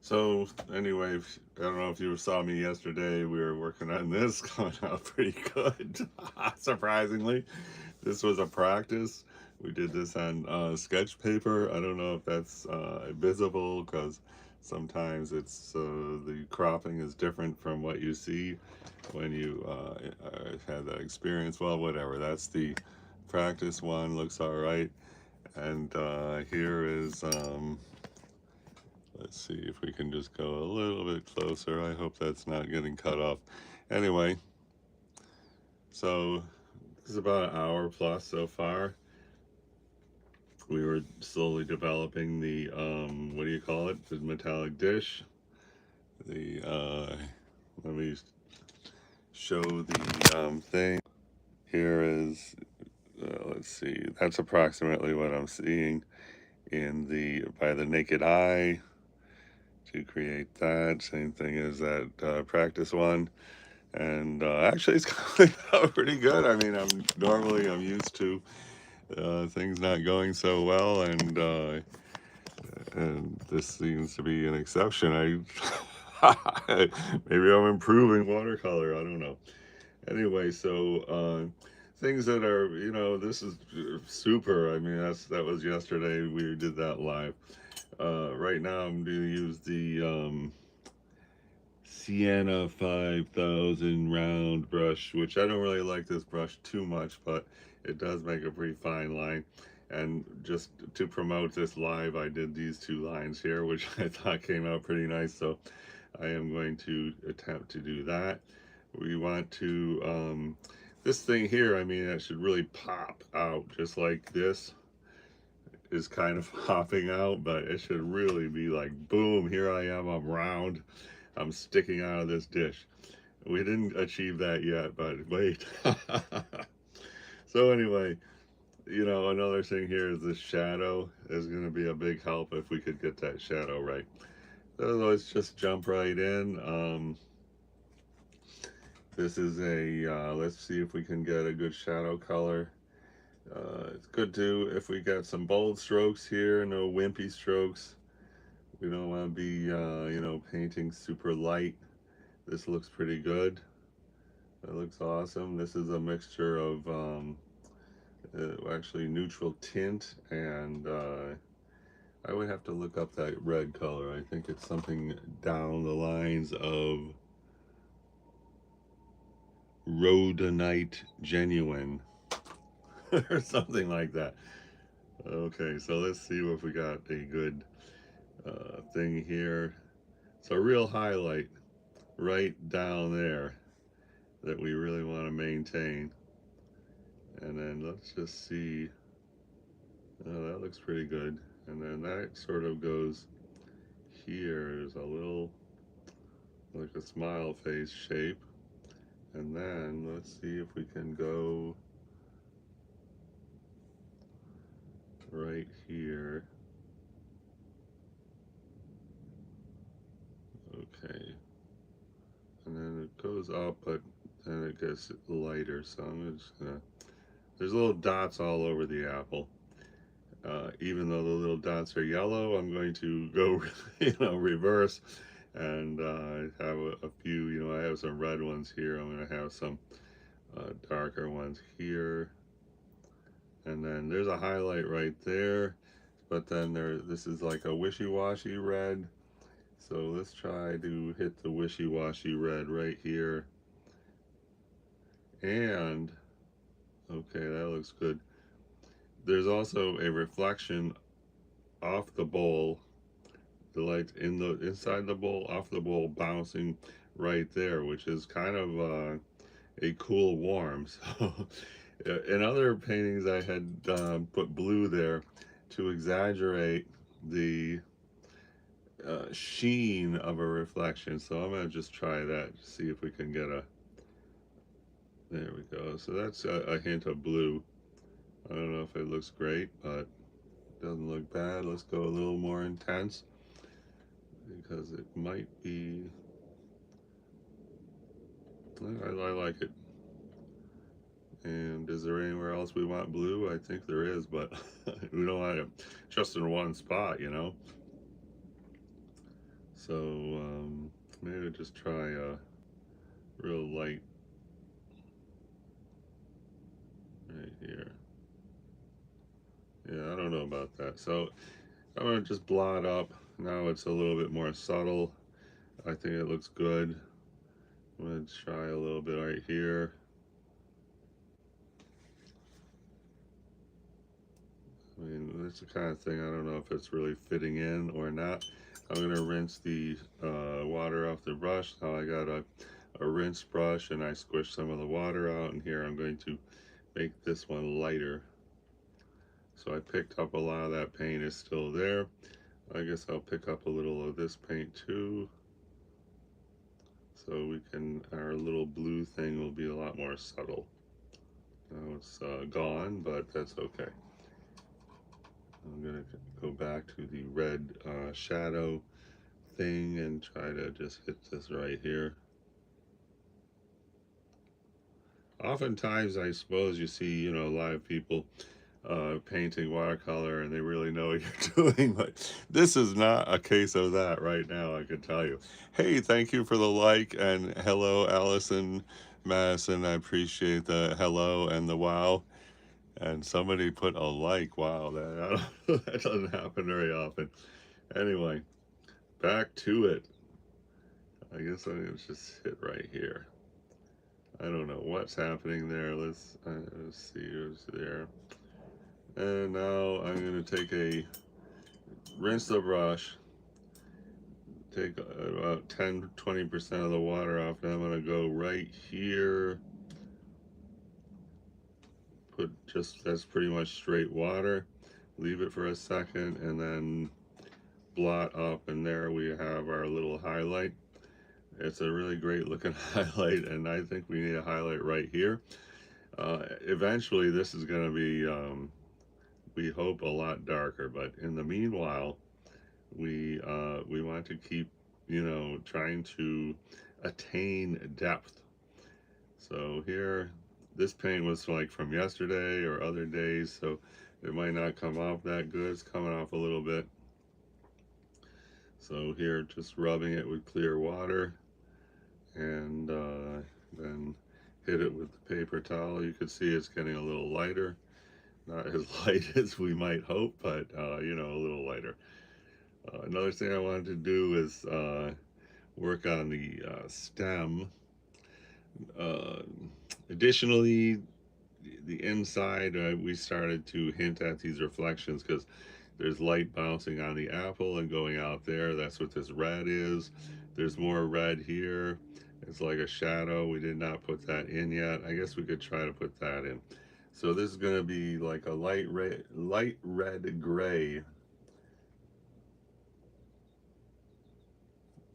So anyway, I don't know if you saw me yesterday. We were working on this, going out pretty good. Surprisingly, this was a practice. We did this on sketch paper. I don't know if that's visible because sometimes it's the cropping is different from what you see when you had that experience. Well, whatever. That's the practice one. Looks all right. And here is. Let's see if we can just go a little bit closer. I hope that's not getting cut off. Anyway, so this is about an hour plus so far. We were slowly developing the, what do you call it? The metallic dish. The, let me show the thing. Here is, let's see, that's approximately what I'm seeing in the, by the naked eye to create that. Same thing as that practice one. And actually it's coming out pretty good. I mean, I'm used to things not going so well, and this seems to be an exception. Maybe I'm improving watercolor. I don't know. Anyway, so things that are, this is super. I mean, that was yesterday. We did that live. Right now, I'm going to use the Sienna 5000 round brush, which I don't really like this brush too much, but it does make a pretty fine line. And just to promote this live, I did these two lines here, which I thought came out pretty nice. So I am going to attempt to do that. We want to, this thing here, I mean, it should really pop out just like this is kind of popping out, but it should really be like, boom, here I am, I'm round. I'm sticking out of this dish. We didn't achieve that yet, but wait. So anyway, another thing here is this shadow is going to be a big help if we could get that shadow right. So let's just jump right in. This is let's see if we can get a good shadow color. It's good to, if we got some bold strokes here, no wimpy strokes. We don't want to be, painting super light. This looks pretty good. That looks awesome. This is a mixture of actually neutral tint and I would have to look up that red color. I think it's something down the lines of rhodonite genuine or something like that. Okay, so let's see if we got a good thing here. It's a real highlight right down there that we really want to maintain. And then let's just see. Oh, that looks pretty good. And then that sort of goes here. There's a little, like a smile face shape. And then let's see if we can go right here. Okay. And then it goes up, but then it gets lighter. So I'm just gonna, there's little dots all over the apple. Even though the little dots are yellow, I'm going to go, reverse and have a few, I have some red ones here. I'm going to have some darker ones here. And then there's a highlight right there. But then this is like a wishy-washy red. So let's try to hit the wishy-washy red right here. And, okay, that looks good. There's also a reflection off the bowl, the light inside the bowl, off the bowl, bouncing right there, which is kind of a cool warm. So in other paintings I had put blue there to exaggerate the sheen of a reflection. So I'm going to just try that, see if we can get there we go. So that's a hint of blue. I don't know if it looks great, but it doesn't look bad. Let's go a little more intense because it might be, I like it. And is there anywhere else we want blue? I think there is, but we don't want it just in one spot, So maybe I'll just try a real light right here. Yeah, I don't know about that. So I'm gonna just blot up. Now it's a little bit more subtle. I think it looks good. I'm gonna try a little bit right here. I mean, that's the kind of thing, I don't know if it's really fitting in or not. I'm gonna rinse the water off the brush. Now I got a rinse brush and I squish some of the water out, and here I'm going to make this one lighter. So I picked up a lot of that paint is still there. I guess I'll pick up a little of this paint too. So we can, our little blue thing will be a lot more subtle. Now it's gone, but that's okay. I'm gonna go back to the red shadow thing and try to just hit this right here. Oftentimes, I suppose you see, you know, a lot of people painting watercolor and they really know what you're doing, but this is not a case of that right now, I can tell you. Hey, thank you for the like, and hello, Allison Madison. I appreciate the hello and the wow. And somebody put a like. Wow, that doesn't happen very often. Anyway, back to it. I guess I'm gonna just hit right here. I don't know what's happening there. Let's see who's there. And now I'm gonna take a rinse the brush, take about 10-20% of the water off, and I'm gonna go right here. Put just, that's pretty much straight water. Leave it for a second, and then blot up, and there we have our little highlight. It's a really great looking highlight, and I think we need a highlight right here. Eventually this is going to be, we hope, a lot darker, but in the meanwhile, we want to keep, you know, trying to attain depth. So here, this paint was like from yesterday or other days, so it might not come off that good. It's coming off a little bit. So here, just rubbing it with clear water, and then hit it with the paper towel. You can see it's getting a little lighter. Not as light as we might hope, but you know, a little lighter. Another thing I wanted to do is work on the stem. Uh, Additionally, the inside, we started to hint at these reflections because there's light bouncing on the apple and going out there. That's what this red is. There's more red here. It's like a shadow. We did not put that in yet. I guess we could try to put that in. So this is going to be like a light red gray.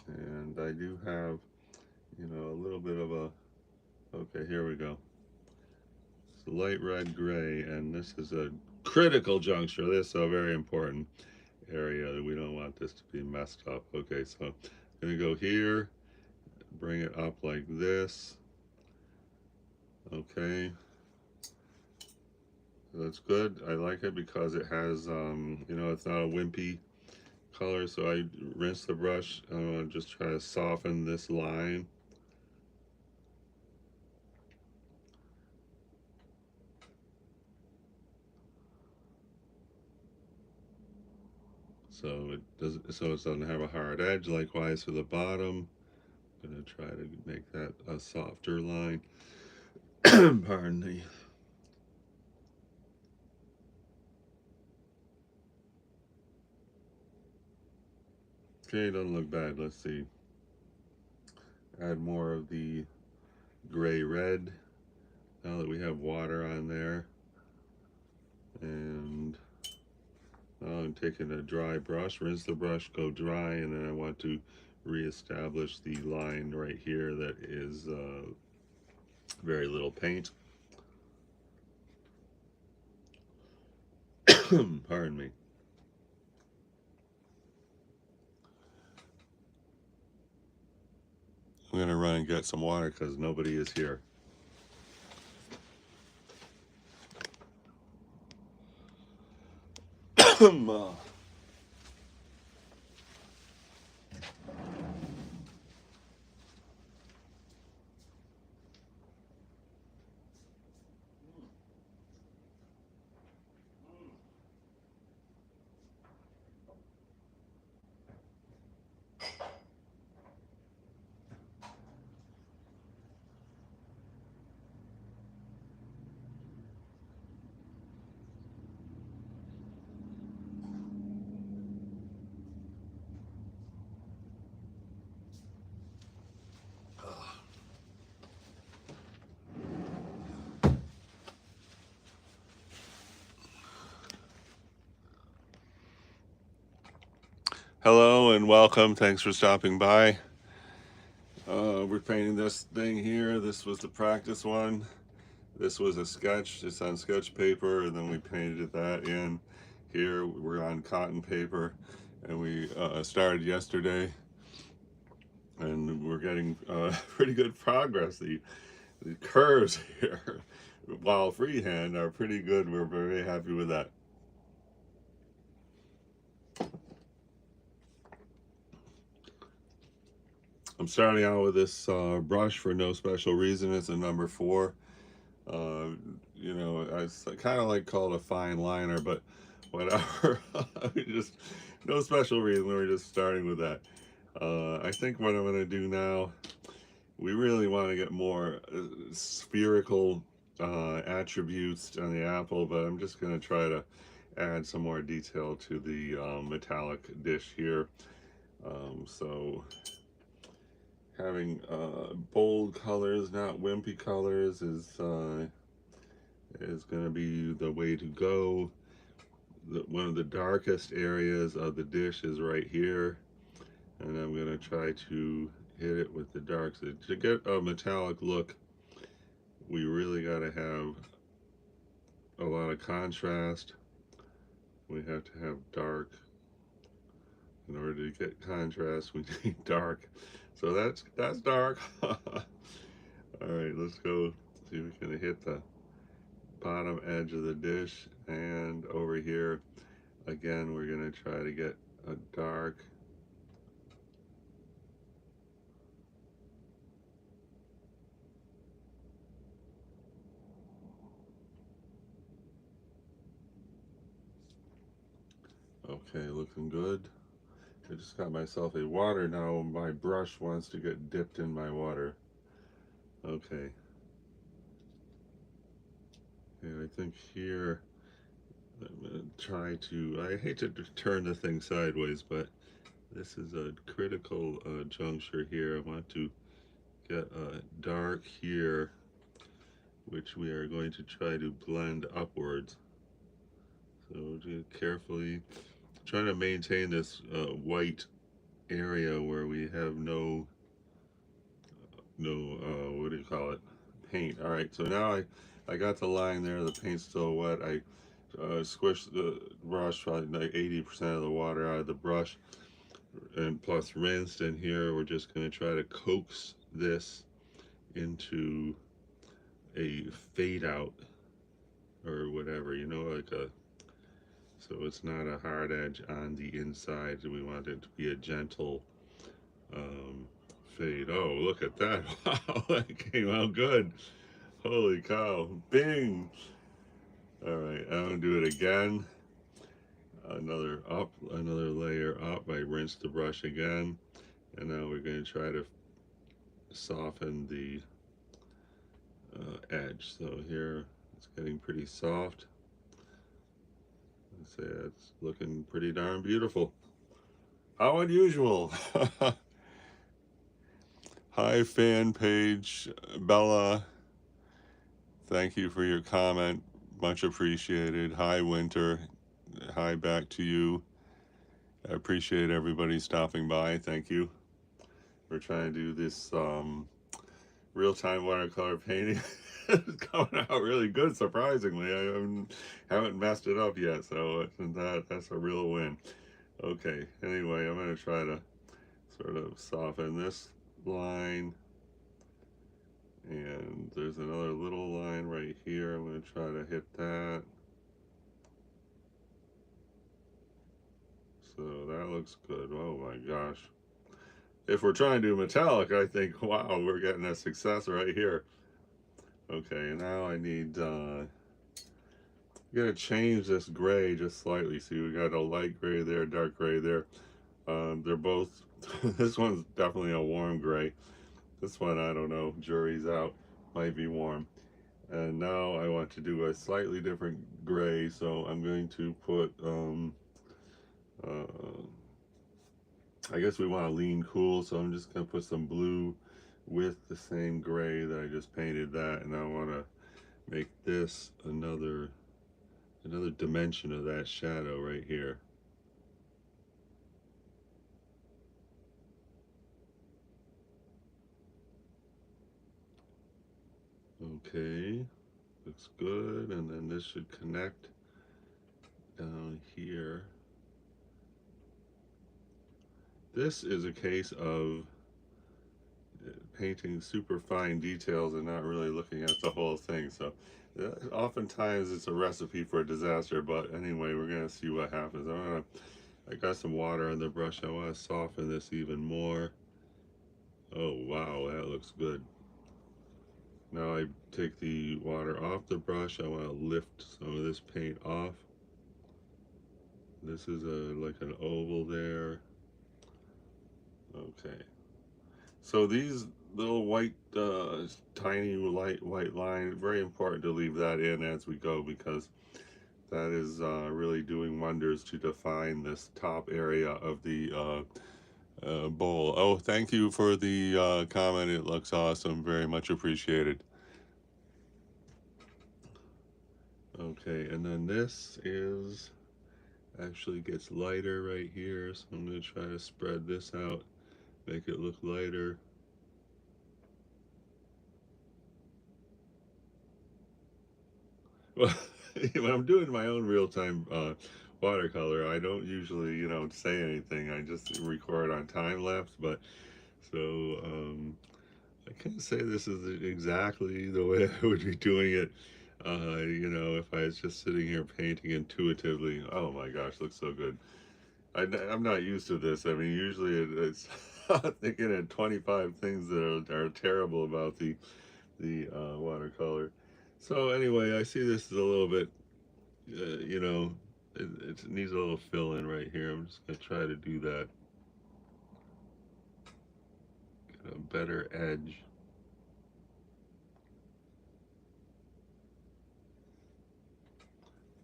And I do have, you know, a little bit of a, okay, here we go. It's light red gray, and this is a critical juncture. This is a very important area that we don't want this to be messed up. Okay, so I'm gonna go here, bring it up like this. Okay, that's good. I like it because it has, you know, it's not a wimpy color. So I rinse the brush. I'm gonna just try to soften this line. So it doesn't have a hard edge. Likewise for the bottom. I'm gonna try to make that a softer line. Pardon me. Okay, doesn't look bad. Let's see. Add more of the gray red now that we have water on there. And now I'm taking a dry brush, rinse the brush, go dry, and then I want to reestablish the line right here that is very little paint. Pardon me. I'm gonna run and get some water because nobody is here. Hello and welcome. Thanks for stopping by. We're painting this thing here. This was the practice one. This was a sketch. It's on sketch paper, and then we painted that in. Here we're on cotton paper, and we started yesterday, and we're getting pretty good progress. The curves here, while freehand, are pretty good. We're very happy with that. I'm starting out with this brush for no special reason. It's a number 4. Uh, you know, I kind of like call it a fine liner, but whatever. Just no special reason. We're just starting with that. I think what I'm going to do now, we really want to get more spherical attributes on the apple, but I'm just going to try to add some more detail to the metallic dish here. So having bold colors, not wimpy colors, is going to be the way to go. One of the darkest areas of the dish is right here, and I'm going to try to hit it with the darks. To get a metallic look, we really got to have a lot of contrast. We have to have dark. In order to get contrast, we need dark. So that's dark. All right, let's go see if we can hit the bottom edge of the dish, and over here again we're going to try to get a dark. Okay, looking good. I just got myself a water now. My brush wants to get dipped in my water. Okay. And I think here I'm going to try to, I hate to turn the thing sideways, but this is a critical juncture here. I want to get a dark here, which we are going to try to blend upwards. So just carefully trying to maintain this white area where we have no what do you call it, paint. All right, so now I got the line there. The paint's still wet. I squished the brush, probably like 80% of the water out of the brush, and plus rinsed. And here we're just going to try to coax this into a fade out or whatever, you know, like a, so it's not a hard edge on the inside. We want it to be a gentle fade. Oh, look at that. Wow, that came out good. Holy cow. Bing. All right, I'm going to do it again. Another layer up. I rinsed the brush again. And now we're going to try to soften the edge. So here it's getting pretty soft. I'd say it's looking pretty darn beautiful. How unusual. Hi, fan page, Bella. Thank you for your comment. Much appreciated. Hi, Winter. Hi, back to you. I appreciate everybody stopping by. Thank you. We're trying to do this real-time watercolor painting. It's coming out really good, surprisingly. I haven't messed it up yet, so that's a real win. Okay, anyway, I'm going to try to sort of soften this line. And there's another little line right here. I'm going to try to hit that. So that looks good. Oh my gosh. If we're trying to do metallic, I think, wow, we're getting a success right here. Okay, now I need, I'm going to change this gray just slightly. See, we got a light gray there, dark gray there. They're both, this one's definitely a warm gray. This one, I don't know, jury's out, might be warm. And now I want to do a slightly different gray, so I'm going to put, I guess we want to lean cool, so I'm just going to put some blue with the same gray that I just painted that, and I want to make this another dimension of that shadow right here. Okay, looks good. And then this should connect down here. This is a case of painting super fine details and not really looking at the whole thing. So oftentimes it's a recipe for a disaster, but anyway, we're gonna see what happens. I got some water on the brush. I want to soften this even more. Oh wow, that looks good. Now I take the water off the brush. I want to lift some of this paint off. This is like an oval there. Okay. So these little white, tiny light white line, very important to leave that in as we go, because that is really doing wonders to define this top area of the bowl. Oh, thank you for the comment. It looks awesome. Very much appreciated. Okay, and then this is actually gets lighter right here, so I'm going to try to spread this out, make it look lighter. Well, when I'm doing my own real-time watercolor, I don't usually, say anything. I just record on time lapse. But so I can't say this is exactly the way I would be doing it. If I was just sitting here painting intuitively. Oh my gosh, looks so good. I'm not used to this. I mean, usually it's thinking of 25 things that are terrible about the watercolor. So anyway, I see this is a little bit, it needs a little fill in right here. I'm just gonna try to do that. Get a better edge.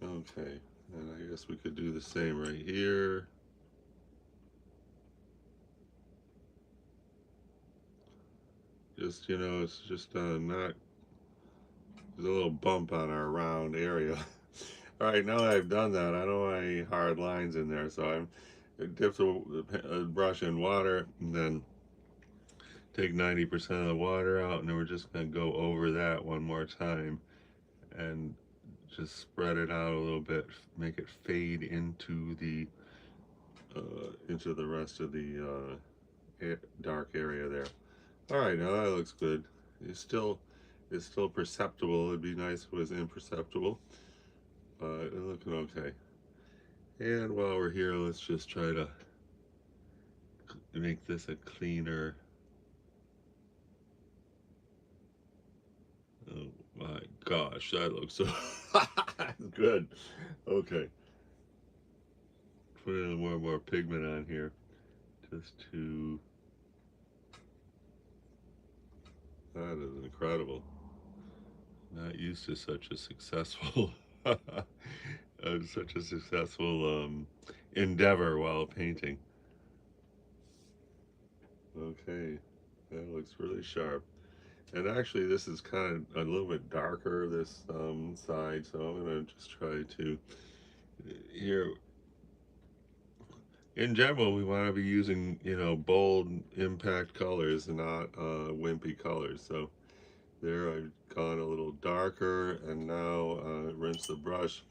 Okay, and I guess we could do the same right here. Just, it's just not, there's a little bump on our round area. All right, now that I've done that, I don't want any hard lines in there, so I dip the brush in water and then take 90% of the water out, and then we're just going to go over that one more time and just spread it out a little bit, make it fade into the rest of the dark area there. All right, now that looks good. It's still perceptible. It'd be nice if it was imperceptible, but it's looking okay. And while we're here, let's just try to make this a cleaner. Oh my gosh, that looks so good. Okay, put in more and more pigment on here just to. That is incredible. Not used to such a successful, such a successful endeavor while painting. Okay, that looks really sharp. And actually, this is kind of a little bit darker, this side, so I'm going to just try to, here, in general, we want to be using, bold impact colors and not wimpy colors. So there I've gone a little darker, and now rinse the brush.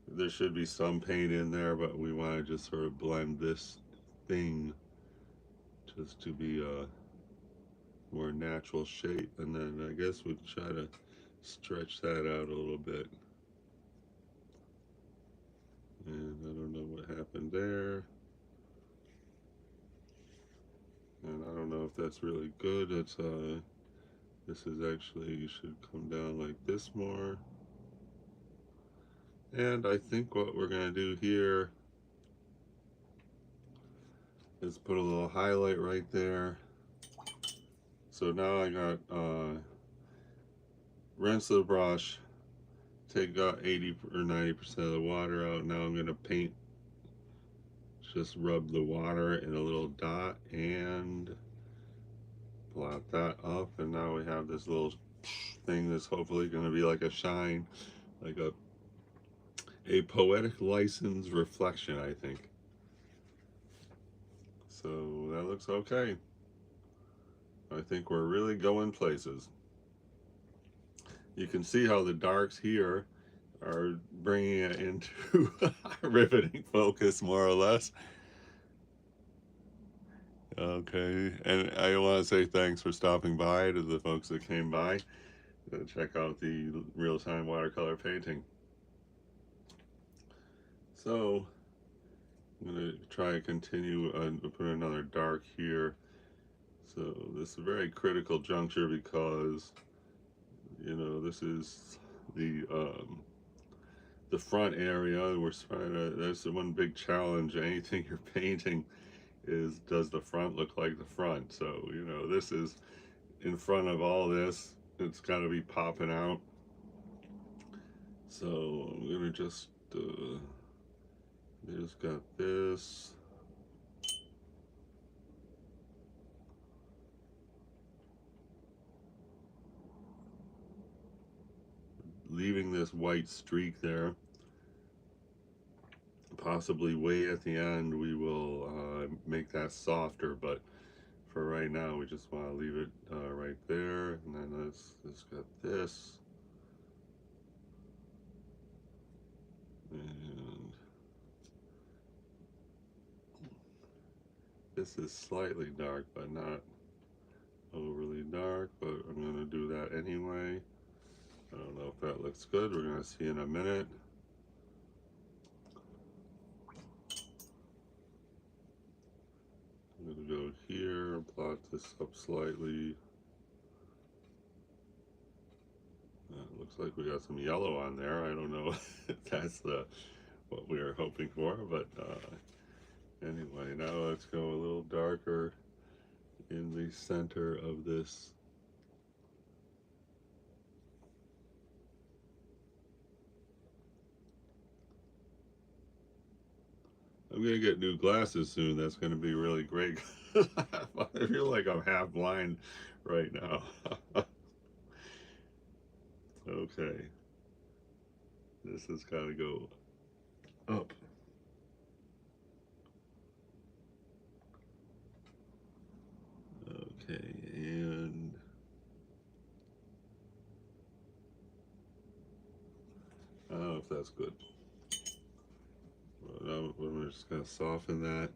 There should be some paint in there, but we want to just sort of blend this thing just to be a more natural shape. And then I guess we'll try to stretch that out a little bit. And I don't know what happened there. And I don't know if that's really good. This is actually, should come down like this more. And I think what we're gonna do here is put a little highlight right there. So now I got rinse the brush, take out 80 or 90% of the water out. Now I'm gonna paint, just rub the water in a little dot and blot that up. And now we have this little thing that's hopefully gonna be like a shine, like a poetic license reflection, I think. So that looks okay. I think we're really going places. you can see how the darks here are bringing it into riveting focus, more or less. Okay, and I want to say thanks for stopping by to the folks that came by to check out the real-time watercolor painting. So I'm going to try to continue and put another dark here. So this is a very critical juncture because, you know, this is the front area. We're trying to, that's the one big challenge. Anything you're painting is, does the front look like the front? So, you know, this is in front of all this. It's got to be popping out. So I'm gonna just got this. Leaving this white streak there. Possibly way at the end we will make that softer, but for right now we just want to leave it right there. And then let's got this. And this is slightly dark, but not overly dark, but I'm going to do that anyway. I don't know if that looks good. We're going to see in a minute. I'm going to go here, plot this up slightly. Looks like we got some yellow on there. I don't know if that's what we were hoping for, but anyway, now let's go a little darker in the center of this. I'm gonna get new glasses soon. That's gonna be really great. I feel like I'm half blind right now. Okay, this has got to go up. Okay, and I don't know if that's good. Well, I'm just gonna soften that.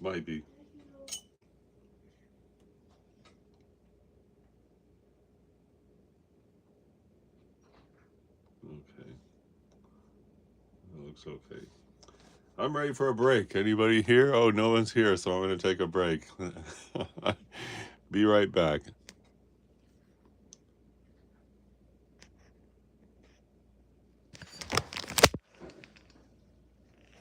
Might be. Okay. That looks okay. I'm ready for a break. Anybody here? Oh, no one's here, so I'm going to take a break. Be right back.